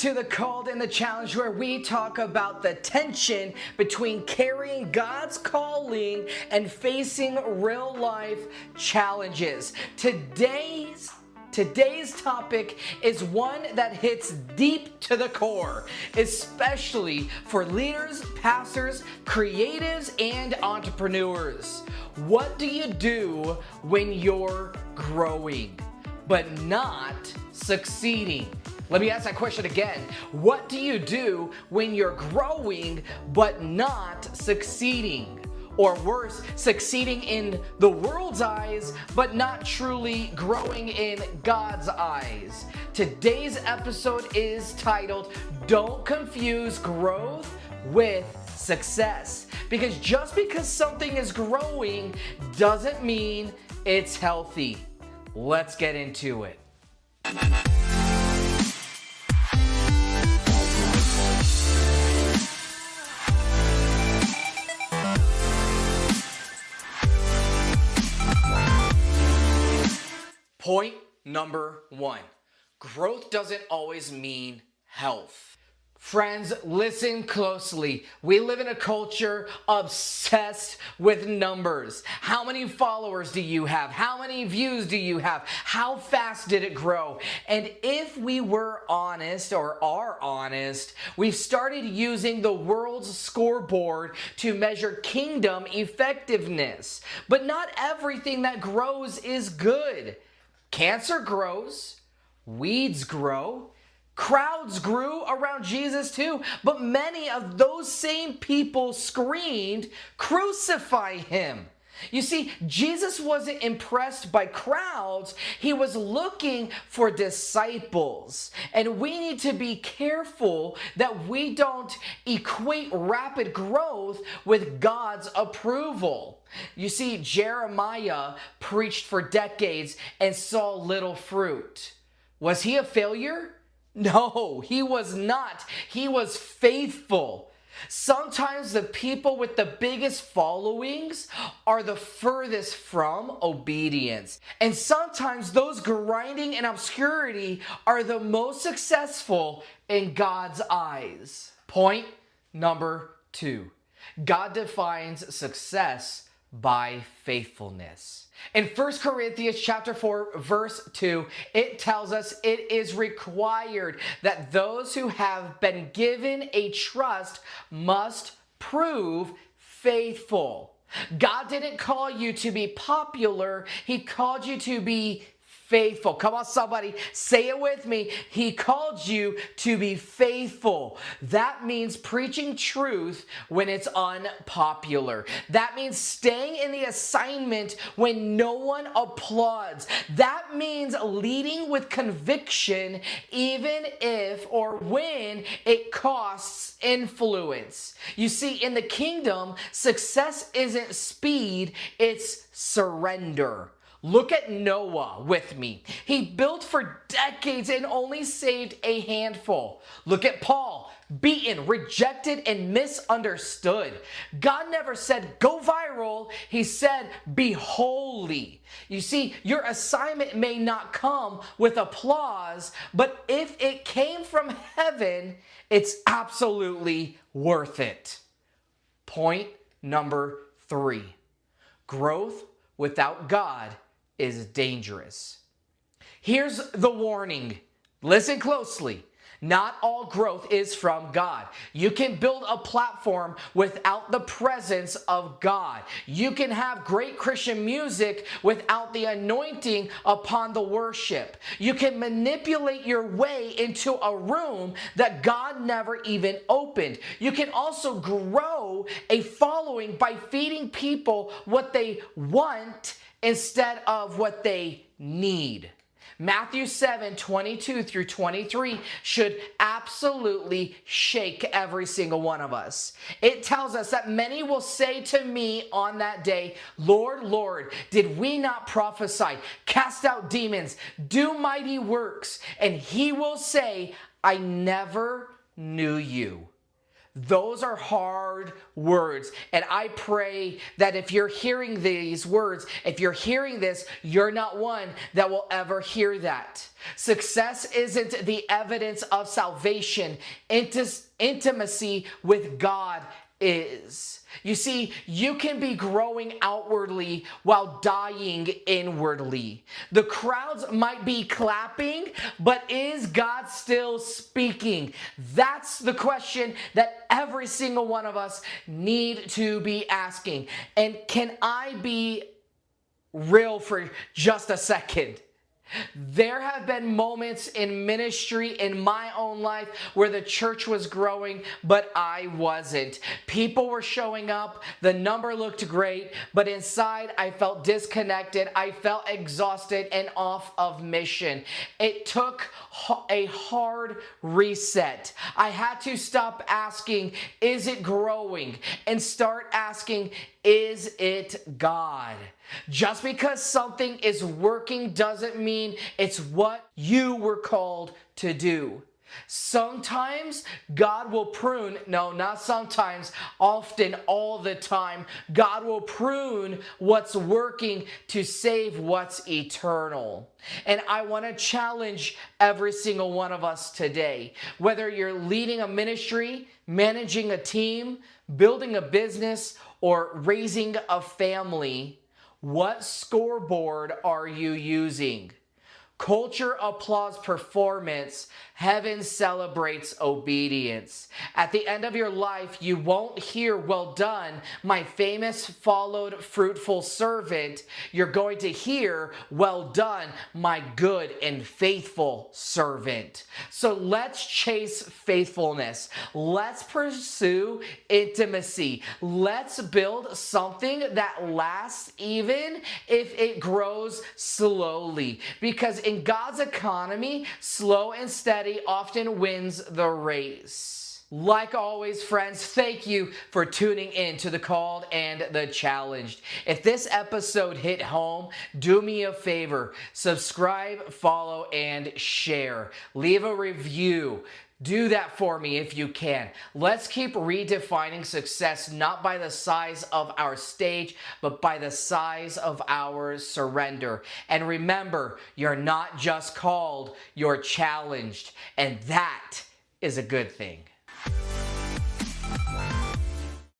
to the Called and the Challenge, where we talk about the tension between carrying God's calling and facing real life challenges. Today's topic is one that hits deep to the core, especially for leaders, pastors, creatives, and entrepreneurs. What do you do when you're growing but not succeeding? Let me ask that question again. What do you do when you're growing but not succeeding? Or worse, succeeding in the world's eyes, but not truly growing in God's eyes. Today's episode is titled, Don't Confuse Growth with Success. Because just because something is growing doesn't mean it's healthy. Let's get into it. Point number one, growth doesn't always mean health. Friends, listen closely. We live in a culture obsessed with numbers. How many followers do you have? How many views do you have? How fast did it grow? And if we were honest, or are honest, we've started using the world's scoreboard to measure kingdom effectiveness. But not everything that grows is good. Cancer grows, weeds grow, crowds grew around Jesus too, but many of those same people screamed, "Crucify him." You see, Jesus wasn't impressed by crowds, he was looking for disciples. And we need to be careful that we don't equate rapid growth with God's approval. You see, Jeremiah preached for decades and saw little fruit. Was he a failure? No, he was not. He was faithful. Sometimes the people with the biggest followings are the furthest from obedience. And sometimes those grinding in obscurity are the most successful in God's eyes. Point number two. God defines success by faithfulness. In 1 Corinthians chapter 4, verse 2, it tells us it is required that those who have been given a trust must prove faithful. God didn't call you to be popular, he called you to be faithful. Come on, somebody, say it with me. He called you to be faithful. That means preaching truth when it's unpopular. That means staying in the assignment when no one applauds. That means leading with conviction even if or when it costs influence. You see, in the kingdom, success isn't speed, it's surrender. Look at Noah with me. He built for decades and only saved a handful. Look at Paul, beaten, rejected, and misunderstood. God never said, go viral. He said, be holy. You see, your assignment may not come with applause, but if it came from heaven, it's absolutely worth it. Point number three, growth without God is dangerous. Here's the warning. Listen closely. Not all growth is from God. You can build a platform without the presence of God. You can have great Christian music without the anointing upon the worship. You can manipulate your way into a room that God never even opened. You can also grow a following by feeding people what they want instead of what they need. Matthew 7:22 through 23 should absolutely shake every single one of us. It tells us that many will say to me on that day, Lord, Lord, did we not prophesy, cast out demons, do mighty works? And he will say, I never knew you. Those are hard words. And I pray that if you're hearing these words, if you're hearing this, you're not one that will ever hear that. Success isn't the evidence of salvation. Intimacy with God is. You see, you can be growing outwardly while dying inwardly. The crowds might be clapping, but is God still speaking? That's the question that every single one of us need to be asking. And can I be real for just a second? There have been moments in ministry in my own life where the church was growing, but I wasn't. People were showing up, the number looked great, but inside I felt disconnected, I felt exhausted and off of mission. It took a hard reset. I had to stop asking, is it growing? And start asking, is it God? Just because something is working doesn't mean it's what you were called to do. Sometimes God will prune, no, not sometimes, often, all the time, God will prune what's working to save what's eternal. And I want to challenge every single one of us today, whether you're leading a ministry, managing a team, building a business, or raising a family, what scoreboard are you using? Culture applauds performance. Heaven celebrates obedience. At the end of your life, you won't hear, well done, my famous followed fruitful servant. You're going to hear, well done, my good and faithful servant. So let's chase faithfulness. Let's pursue intimacy. Let's build something that lasts even if it grows slowly. Because in God's economy, slow and steady often wins the race. Like always, friends, thank you for tuning in to The Called and The Challenged. If this episode hit home, do me a favor. Subscribe, follow, and share. Leave a review. Do that for me if you can. Let's keep redefining success not by the size of our stage, but by the size of our surrender. And remember, you're not just called, you're challenged. And that is a good thing.